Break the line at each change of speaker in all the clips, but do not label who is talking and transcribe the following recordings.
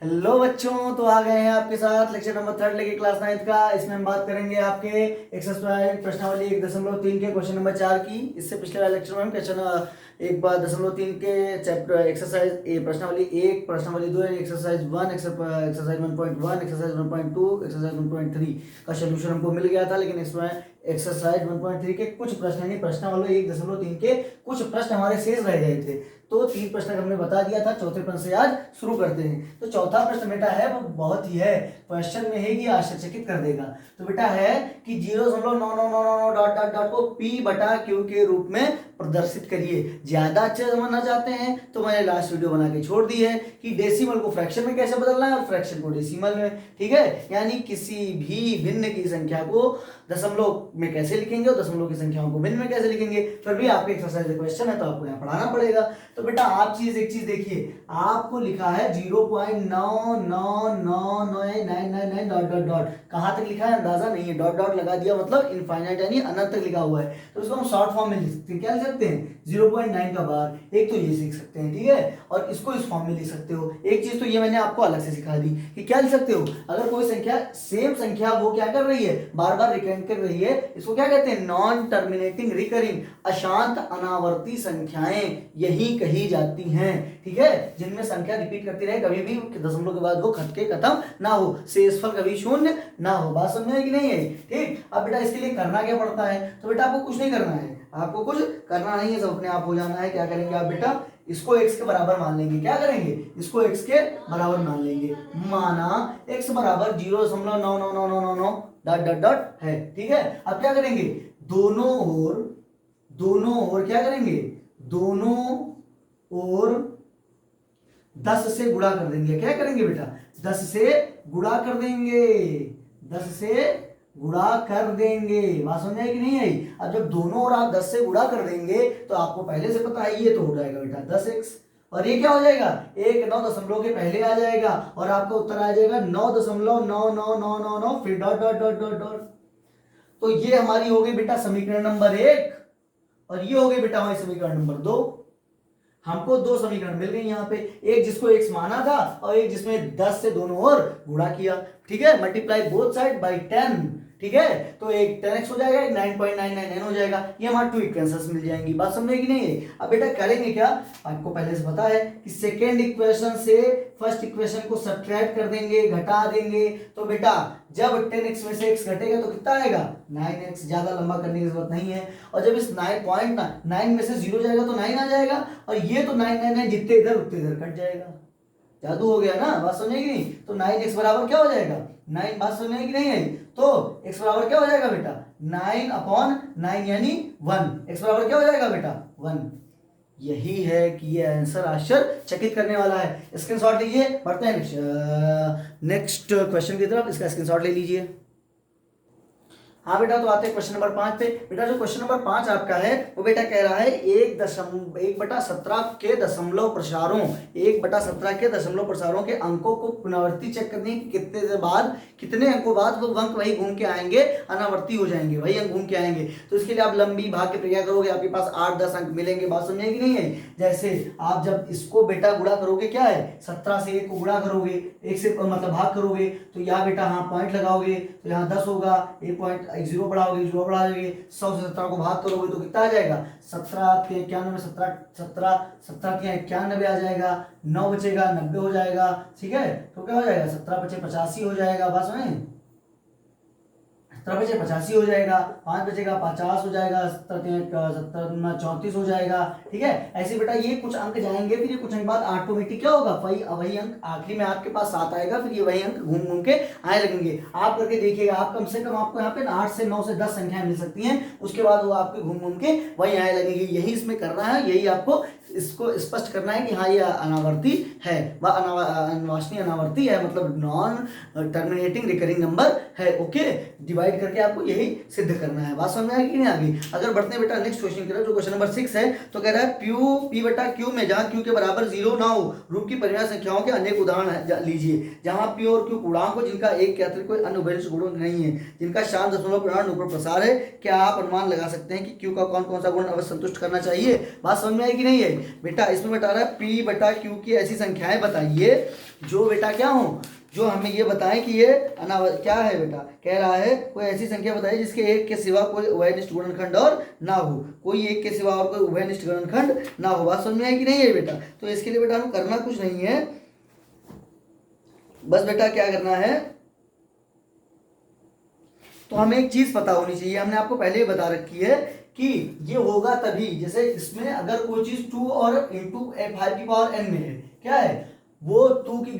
Hello बच्चों, तो आ गए हैं आपके साथ लेक्चर नंबर 3 लेके क्लास 9 का। इसमें हम बात करेंगे आपके एक्सरसाइज प्रश्नावली 1.3 के क्वेश्चन नंबर 4 की। इससे पिछले वाले लेक्चर में हम क्वेश्चन 1.3 के चैप्टर एक्सरसाइज प्रश्नावली 1, प्रश्नावली 2, एक्सरसाइज 1, एक्सरसाइज 1.1, एक्सरसाइज 1.2, एक्सरसाइज 1.3 का सोल्यूशन हमको मिल गया था। लेकिन इसमें एक्सरसाइज 1.3 के कुछ प्रश्न यानी प्रश्नावली 1.3 के कुछ प्रश्न हमारे शेष रह गए थे। तो 3 प्रश्न हमने बता दिया था। चौथे प्रश्न से आज शुरू करते हैं। तो चौथा प्रश्न बेटा है वो बहुत ही है, क्वेश्चन में ही आश्चर्यचकित कर देगा। तो बेटा है कि 0.9999 डॉट डॉट डॉट को P बटा Q के रूप में प्रदर्शित करिए। ज्यादा अच्छे समझना चाहते हैं तो मैंने लास्ट वीडियो बना के छोड़ दी है कि डेसिमल को फ्रैक्शन में कैसे बदलना है और फ्रैक्शन को डेसिमल में। ठीक है, यानी किसी भी भिन्न की संख्या को दशमलव में कैसे लिखेंगे और दशमलव की संख्याओं को भिन्न में कैसे लिखेंगे। फिर भी आपके एक्सरसाइज क्वेश्चन है तो आपको यहाँ पढ़ाना पड़ेगा। तो बेटा आप एक चीज देखिए, आपको लिखा है 0.99999 डॉट डॉट डॉट। कहाँ तक लिखा है अंदाजा नहीं है, डॉट डॉट लगा दिया मतलब इनफाइनाइट यानी अनंत तक लिखा हुआ है। तो इसको हम शॉर्ट फॉर्म में लिख सकते हैं। क्या लिख सकते हैं? 0.9 का बार एक तो ये सीख सकते हैं, ठीक है, और इसको इस फॉर्म में लिख सकते हो। एक चीज तो ये मैंने आपको अलग से सिखा दी कि क्या लिख सकते हो। अगर कोई संख्या सेम संख्या वो क्या कर रही है, बार बार रिकरेंट कर रही है, इसको क्या कहते हैं? नॉन टर्मिनेटिंग रिकरिंग, अशांत अनावर्ती संख्याएं यही कही जाती हैं। ठीक है, जिनमें संख्या रिपीट करती रहे, कभी भी दशमलव के बाद वो खत के खत्म ना हो, शेषफल कभी शून्य ना हो। बात समझ में कि नहीं है? ठीक। अब बेटा इसके लिए करना क्या पड़ता है? तो बेटा आपको कुछ नहीं करना है, आपको कुछ करना नहीं है, सब अपने आप हो जाना है। क्या करेंगे आप बेटा? इसको x के बराबर मान लेंगे। क्या करेंगे? इसको x के बराबर मान लेंगे। माना x बराबर 0.99999 डॉट डॉट डॉट है। ठीक है, अब क्या करेंगे? दोनों ओर क्या करेंगे? दोनों ओर 10 से गुणा कर देंगे। क्या करेंगे बेटा? 10 से गुणा कर देंगे, 10 से गुणा कर देंगे। बात समझ आई कि नहीं आई? अब जब दोनों ओर आप 10 से गुणा कर देंगे तो आपको पहले से पता है ये तो हो जाएगा बेटा 10x, और ये क्या हो जाएगा? एक 9 दशमलव के पहले आ जाएगा और आपका उत्तर आ जाएगा 9.99999 फिर dot dot dot dot dot. तो ये हमारी हो गई बेटा समीकरण नंबर 1 और ये हो गई बेटा हमारी समीकरण नंबर 2। हमको दो समीकरण मिल गए यहाँ पे, एक जिसको x माना था और एक जिसमें 10 से दोनों ओर गुणा किया। ठीक है, मल्टीप्लाई बोथ साइड बाय 10। ठीक है, तो एक 10x हो जाएगा, एक 9.999 हो जाएगा। ये हमारे 2 इक्वेशंस मिल जाएंगी। बात समझ में कि नहीं है? अब बेटा करेंगे क्या? आपको पहले से पता है कि सेकेंड इक्वेशन से फर्स्ट इक्वेशन को सब्ट्रैक्ट कर देंगे, घटा देंगे। तो बेटा जब 10x में से x घटेगा तो कितना आएगा? 9x। ज्यादा लंबा करने की जरूरत नहीं है। और जब इस 9.9 में से 0 जाएगा तो 9 आ जाएगा, और ये तो 999 जितने इधर उतने इधर कट जाएगा। जादू हो गया ना? बात समझे कि नहीं? तो 9x बराबर क्या हो जाएगा? 9। बात समझे कि नहीं है? तो x बराबर क्या हो जाएगा बेटा? 9/9 यानी 1। x बराबर क्या हो जाएगा बेटा? 1। यही है कि ये आंसर आश्चर्यचकित करने वाला है। स्क्रीनशॉट लीजिए, बढ़ते हैं नेक्स्ट क्वेश्चन की तरफ। इसका स्क्रीनशॉट ले लीजिए। हाँ बेटा, तो आते हैं क्वेश्चन नंबर 5 पे। बेटा जो क्वेश्चन नंबर 5 आपका है वो बेटा कह रहा है 1/17 के दशमलव प्रसारों 1/17 के दशमलव प्रसारों के अंकों को पुनरावृत्ति चेक करने की कितने से बाद कितने अंकों बाद वो अंक वही घूम के आएंगे, अनावर्ती हो जाएंगे, वही अंक घूम के आएंगे। तो इसके लिए आप लंबी भाग की प्रक्रिया करोगे, आपके पास 8-10 अंक मिलेंगे। बात समझे कि नहीं है? जैसे आप जब इसको बेटा गुणा करोगे, क्या है 17 से 1 को गुणा करोगे, 1 से मतलब भाग करोगे, तो यहाँ बेटा हाँ पॉइंट लगाओगे तो यहाँ 10 होगा, 1 पॉइंट 0 बढ़ाओगे, 0 बढ़ाओगे, 100 से 17 को भाग करोगे तो कितना आ जाएगा? 17 के 91, 17 के 91 आ जाएगा, 9 बचेगा 90 हो जाएगा। ठीक है, तो क्या हो जाएगा? 17 बचे 85 हो जाएगा। बस में 17 बचे 85 हो जाएगा, 5 बचेगा 50 हो जाएगा, 17 34 हो जाएगा। ठीक है, ऐसे बेटा ये कुछ अंक जाएंगे, फिर ये कुछ अंक बाद ऑटोमेटिक क्या होगा? वही अंक आखिरी में आपके पास 7 आएगा, फिर ये वही अंक घूम घूम के आए लगेंगे। आप करके देखिएगा, आप कम से कम आपको यहाँ पे 8 से 9 से 10 संख्याएं मिल सकती हैं, उसके बाद वो आपके घूम घूम के वही आए लगेंगे। यही इसमें करना है, यही आपको इसको स्पष्ट करना है कि हाँ ये अनावर्ती है, वह अनवांछनीय अनावर्ती है, मतलब नॉन टर्मिनेटिंग रिकरिंग नंबर है। ओके, डिवाइड करके आपको यही सिद्ध करना है। बात समझ में आई कि नहीं? आगे अगर बढ़ते हैं बेटा नेक्स्ट क्वेश्चन की तरफ, जो क्वेश्चन नंबर 6 है। तो कह रहा है P बटा Q में जहां Q के बराबर 0 ना हो रूप की परिमेय संख्याओं के अनेक उदाहरण लीजिए। जहां P और Q पूर्णांक हो जिनका एक के अतिरिक्त कोई अन्य उभयनिष्ठ गुण नहीं है, जिनका शांत दशमलव पूर्णांक ऊपर प्रसार है, क्या आप अनुमान लगा सकते हैं कि Q का कौन कौन सा गुण अवश्य संतुष्ट करना चाहिए? बात समझ में आई कि नहीं है? बेटा इसमें बता रहा है P बटा Q की ऐसी संख्याएं बताइए जो बेटा क्या हो, जो हमें ये बताएं कि ये क्या है बेटा, कह रहा है कोई ऐसी संख्या बताइए जिसके एक के सिवा कोई उभयनिष्ठ गुणनखंड और ना हो, कोई एक के सिवा और कोई उभयनिष्ठ गुणनखंड ना हो। बात समझ में आई कि नहीं है बेटा? तो इसके लिए बेटा हमें करना कुछ नहीं है, बस बेटा क्या करना है, तो हमें एक चीज पता होनी चाहिए, हमने आपको पहले ही बता रखी है कि ये होगा तभी, जैसे इसमें अगर कोई चीज 2 और इंटू 5 की पावर n में है, क्या है वो 2 की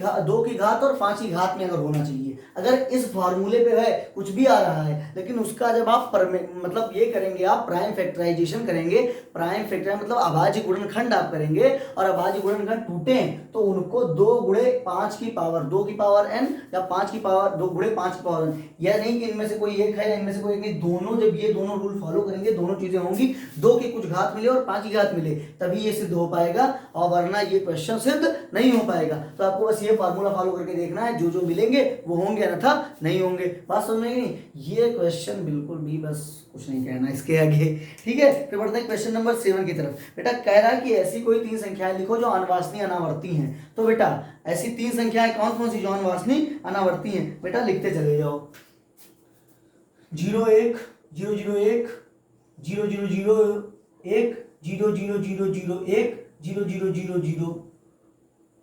घात और 5 की घात में अगर होना चाहिए। अगर इस फार्मूले पे है कुछ भी आ रहा है, लेकिन उसका जब आप मतलब ये करेंगे, आप प्राइम फैक्टराइजेशन करेंगे, प्राइम फैक्टर मतलब अभाज्य गुणनखंड आप करेंगे और अभाज्य गुणनखंड टूटे तो उनको 2 गुणे 5 की पावर 2 की पावर n या 5 की पावर 2 गुणे 5 की पावर n, यह नहीं कि इनमें से कोई एक है या इनमें से कोई एक, दोनों जब ये दोनों रूल फॉलो करेंगे दोनों चीजें होंगी, 2 की कुछ घात मिले और 5 की घात मिले तभी ये सिद्ध हो पाएगा, और वरना ये क्वेश्चन सिद्ध नहीं हो पाएगा। तो आपको बस ये फार्मूला फॉलो करके देखना है, जो जो मिलेंगे वो होंगे अन्यथा नहीं होंगे। बात समझ में आई नहीं? ये क्वेश्चन बिल्कुल भी बस कुछ नहीं कहना इसके आगे, ठीक है। फिर बढ़ते हैं क्वेश्चन नंबर 7 की तरफ। बेटा कह रहा है कि ऐसी कोई 3 संख्याएं लिखो जो अनवासनीय अनावर्ती हैं। तो बेटा ऐसी 3 संख्याएं कौन कौन सी जो अनवासनीय अनावर्ती हैं, बेटा लिखते चले जाओ। 0 1 0 0 1 0 0 0 1 0 0 0 0 1 0 0 0 0,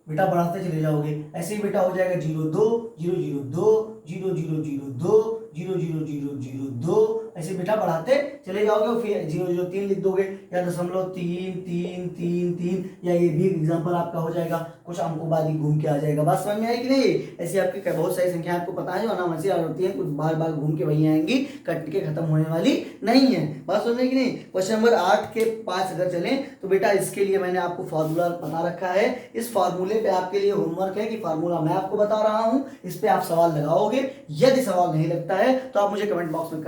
बेटा बढ़ाते चले जाओगे, ऐसे ही बेटा हो जाएगा 0 2 0 0 2 0 0 0 2 0 0 0 0 2, ऐसे बेटा बढ़ाते चले जाओगे, फिर 0 0 3 लिख दोगे या 0.33333, या ये भी एग्जांपल आपका हो जाएगा, कुछ अंकों बाद ही घूम के आ जाएगा। बात समझ में आई कि नहीं? ऐसी आपकी बहुत सारी संख्या आपको पता है जो अनावश्यक आ जाती है, कुछ बार बार घूम के वही आएंगी, कट के खत्म होने वाली नहीं है। बात समझ में कि नहीं? क्वेश्चन नंबर 8 के 5 अगर चलें तो बेटा इसके लिए मैंने आपको फॉर्मूला बता रखा है, इस फॉर्मूले पे आपके लिए होमवर्क है कि फॉर्मूला मैं आपको बता रहा हूं, इस पे आप सवाल लगाओगे, यदि सवाल नहीं लगता है तो आप मुझे कमेंट बॉक्स में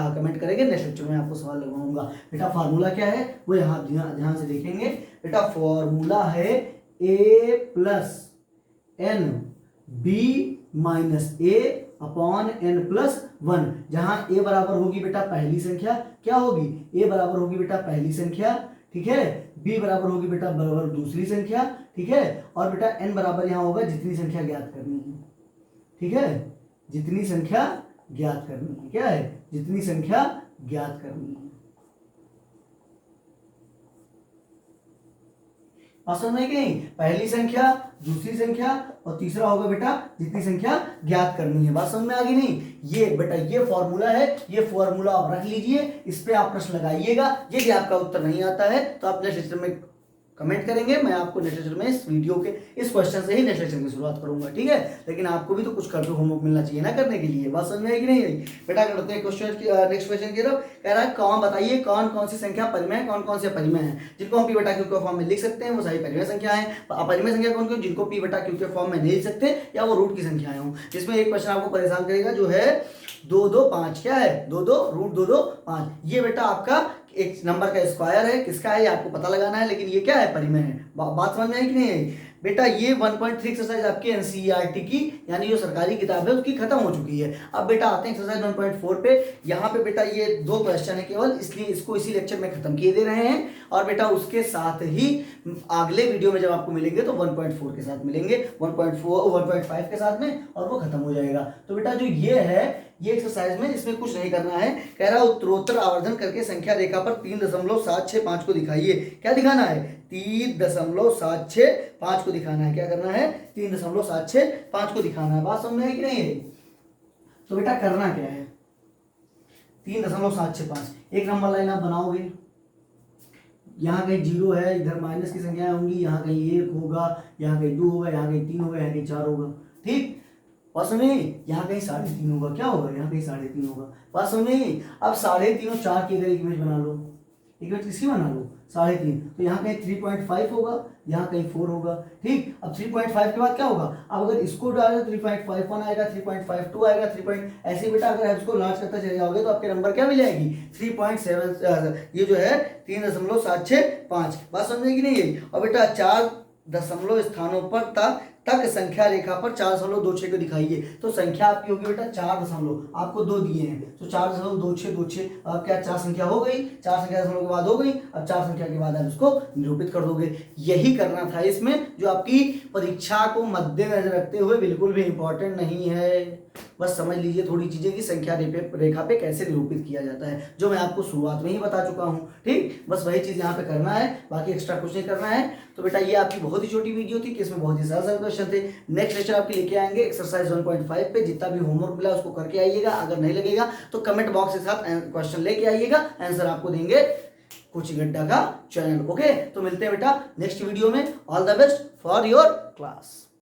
कमेंट करेंगे, नेक्स्ट लेक्चर में आपको सवाल लगवाऊंगा। बेटा फार्मूला क्या है वो यहाँ ध्यान से देखेंगे। बेटा फॉर्मूला है a plus n b minus a upon n plus 1, जहां a बराबर होगी बेटा पहली संख्या, क्या होगी? a बराबर होगी बेटा पहली संख्या, ठीक है, b बराबर होगी बेटा बराबर दूसरी संख्या, ठीक है, और बेटा n बराबर यहां होगा जितनी संख्या ज्ञात करनी है, ठीक है, जितनी संख्या ज्ञात करनी है, क्या है? जितनी संख्या ज्ञात करनी है। समझ में कि नहीं? पहली संख्या, दूसरी संख्या और तीसरा होगा बेटा जितनी संख्या ज्ञात करनी है। बात समझ में आ गई नहीं? ये बेटा ये फॉर्मूला है, ये फॉर्मूला आप रख लीजिए, इस पे आप प्रश्न लगाइएगा, यदि आपका उत्तर नहीं आता है तो आप नेक्स्ट लेक्चर में कमेंट करेंगे, मैं आपको नेक्स्ट लेक्चर में इस वीडियो के इस क्वेश्चन से ही नेक्स्ट लेक्चर की शुरुआत करूंगा, ठीक है। लेकिन आपको भी तो कुछ करके होमवर्क मिलना चाहिए ना करने के लिए। बात समझ में आई कि नहीं आई? बेटा करते हैं क्वेश्चन की नेक्स्ट क्वेश्चन की तरफ। कह रहा है कौन बताइए कौन कौन सी संख्या परिमेय कौन कौन से अपरिमेय है, जिनको हम p बटा q के फॉर्म में लिख सकते हैं वो सारी परिमेय संख्या है। अपरिमेय संख्या कौन कौन जिनको p बटा q के फॉर्म में नहीं लिख सकते या वो रूट की संख्याएं हों। जिसमें एक क्वेश्चन आपको परेशान करेगा जो है 2 2 5, क्या है? 2 2 रूट 2 2 5, ये बेटा आपका एक नंबर का स्क्वायर है, किसका है ये आपको पता लगाना है, लेकिन ये क्या है? परिमेय है। बात समझ में आई कि नहीं आई? बेटा ये 1.3 एक्सरसाइज आपकी एनसीईआरटी की यानी जो सरकारी किताब है उसकी खत्म हो चुकी है। अब बेटा आते हैं एक्सरसाइज 1.4 पे। यहाँ पे बेटा ये 2 क्वेश्चन है केवल, इसलिए इसको इसी लेक्चर में खत्म किए दे रहे हैं, और बेटा उसके साथ ही अगले वीडियो में जब आपको मिलेंगे तो 1.4 के साथ मिलेंगे, 1.5 के साथ में, और वो खत्म हो जाएगा। तो बेटा जो ये है ये एक्सरसाइज में इसमें कुछ नहीं करना है। कह रहा है उत्तरोत्तर आवर्धन करके संख्या रेखा पर 3.765 को दिखाइए। क्या दिखाना है? 3.765 को दिखाना है। क्या करना है? 3.765 को दिखाना है। बात समझ में है कि नहीं है? तो बेटा करना क्या है? 3.765 एक नंबर लाइन आप बनाओगे, यहाँ कहीं 0 है, इधर माइनस की संख्याएं होंगी, यहाँ कहीं 1 होगा, यहाँ कहीं 2 होगा, यहाँ कहीं 3 होगा, यहाँ कहीं 4 होगा, ठीक। बात समझ में? यहाँ कहीं 3.5 होगा, क्या होगा? यहाँ कहीं 3.5 होगा। बात समझ में? अब 3.5 और 4 की अगर एक इमेज बना लो, इमेज किसकी बना लो? 3.5, तो यहाँ कहीं 3.5 होगा, यहाँ कहीं 4 होगा, ठीक। अब 3.5 के बाद क्या होगा? अब अगर इसको डालो 3.51 आएगा, 3.52 आएगा, 3. ऐसे बेटा अगर इसको लार्ज करते चले जाओगे तो आपके नंबर क्या मिलेगी? 3.7, ये जो है 3.765। बात समझने की नहीं है? और बेटा 4 दशमलव स्थानों पर तक संख्या रेखा पर 4.26 को दिखाइए। तो संख्या आपकी होगी बेटा 4 दशमलव, आपको 2 दिए हैं तो 4.26, अब क्या 4 संख्या हो गई, 4 संख्या दशमलव के बाद हो गई, अब 4 संख्या के बाद आप इसको निरूपित कर दोगे। यही करना था इसमें, जो आपकी परीक्षा को मद्देनजर रखते हुए बिल्कुल भी इंपॉर्टेंट नहीं है। बस समझ लीजिए थोड़ी चीजें कि संख्या रेखा पे कैसे निरूपित किया जाता है, जो मैं आपको शुरुआत में ही बता चुका हूँ। ठीक, बस वही चीज यहाँ पे करना है, बाकी एक्स्ट्रा कुछ नहीं करना है। तो बेटा ये आपकी बहुत ही छोटी वीडियो थी कि इसमें बहुत ही सरल क्वेश्चन थे। नेक्स्ट लेक्चर आपके लेके आएंगे एक्सरसाइज 1.5 पे, जितना भी होमवर्क मिला उसको करके आइएगा, अगर नहीं लगेगा तो कमेंट बॉक्स के साथ क्वेश्चन लेके आइएगा, आंसर आपको देंगे कोचिंग अड्डा का चैनल। ओके, तो मिलते हैं बेटा नेक्स्ट वीडियो में। All the best for your class.